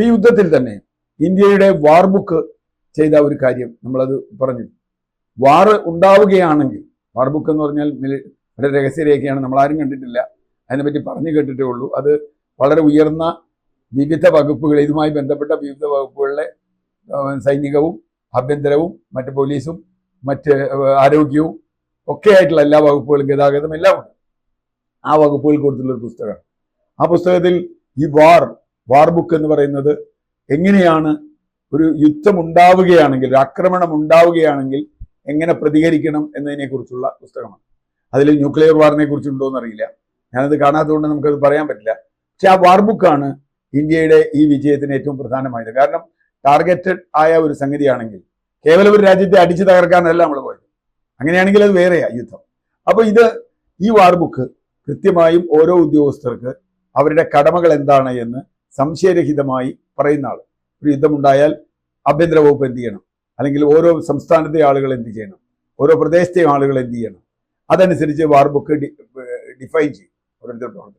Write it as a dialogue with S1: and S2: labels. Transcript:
S1: ഈ യുദ്ധത്തിൽ തന്നെ ഇന്ത്യയുടെ വാർ ബുക്ക് ചെയ്ത ഒരു കാര്യം നമ്മളത് പറഞ്ഞു. വാർ ഉണ്ടാവുകയാണെങ്കിൽ, വാർ ബുക്ക് എന്ന് പറഞ്ഞാൽ ഒരു രഹസ്യരേഖയാണ്, നമ്മളാരും കണ്ടിട്ടില്ല, അതിനെപ്പറ്റി പറഞ്ഞു കേട്ടിട്ടേ ഉള്ളൂ. അത് വളരെ ഉയർന്ന വിവിധ വകുപ്പുകൾ, ഇതുമായി ബന്ധപ്പെട്ട വിവിധ വകുപ്പുകളിലെ സൈനികവും ആഭ്യന്തരവും മറ്റ് പോലീസും മറ്റ് ആരോഗ്യവും ഒക്കെ ആയിട്ടുള്ള എല്ലാ വകുപ്പുകളും, ഗതാഗതം എല്ലാം ഉണ്ട്. ആ വകുപ്പുകൾ കൊടുത്തുള്ളൊരു പുസ്തകമാണ്. ആ പുസ്തകത്തിൽ ഈ വാർ ബുക്ക് എന്ന് പറയുന്നത് എങ്ങനെയാണ് ഒരു യുദ്ധം ഉണ്ടാവുകയാണെങ്കിൽ, ഒരു ആക്രമണം ഉണ്ടാവുകയാണെങ്കിൽ എങ്ങനെ പ്രതികരിക്കണം എന്നതിനെക്കുറിച്ചുള്ള പുസ്തകമാണ്. അതിൽ ന്യൂക്ലിയർ വാറിനെ കുറിച്ചുണ്ടോ എന്നറിയില്ല, ഞാനത് കാണാത്തതുകൊണ്ട് നമുക്കത് പറയാൻ പറ്റില്ല. പക്ഷെ ആ വാർ ബുക്കാണ് ഇന്ത്യയുടെ ഈ വിജയത്തിന് ഏറ്റവും പ്രധാനമായത്. കാരണം ടാർഗറ്റഡ് ആയ ഒരു സംഗതിയാണെങ്കിൽ, കേവലം ഒരു രാജ്യത്തെ അടിച്ചു തകർക്കാനല്ല നമ്മൾ പോയത്, അങ്ങനെയാണെങ്കിൽ അത് വേറെയാണ് യുദ്ധം. അപ്പോൾ ഈ വാർ ബുക്ക് കൃത്യമായും ഓരോ ഉദ്യോഗസ്ഥർക്ക് അവരുടെ കടമകൾ എന്താണ് എന്ന് സംശയരഹിതമായി പറയുന്ന ആൾ. ഒരു യുദ്ധമുണ്ടായാൽ ആഭ്യന്തര വകുപ്പ് എന്ത് ചെയ്യണം, അല്ലെങ്കിൽ ഓരോ സംസ്ഥാനത്തെ ആളുകൾ എന്ത് ചെയ്യണം, ഓരോ പ്രദേശത്തെ ആളുകൾ എന്ത് ചെയ്യണം, അതനുസരിച്ച് വാർ ബുക്ക് ഡിഫൈൻ ചെയ്യും ഓരോരുത്തരുടെ പ്രവർത്തനം.